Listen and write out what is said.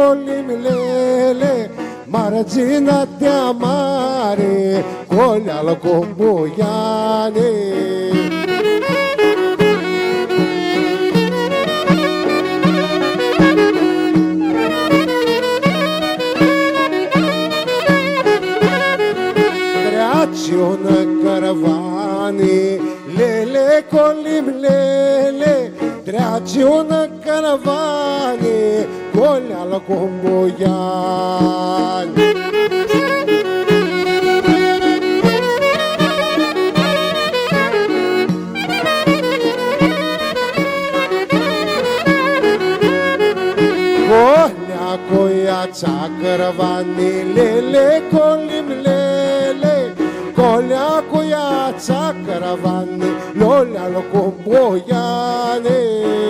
colim lele, margina de mare, colea cu buiane. Una caravane, lele colim lele, trece una caravane, colea la comboian. Colea coiața caravane, lele colim lele, colea cu iața caravane, lolea lo cu boiane.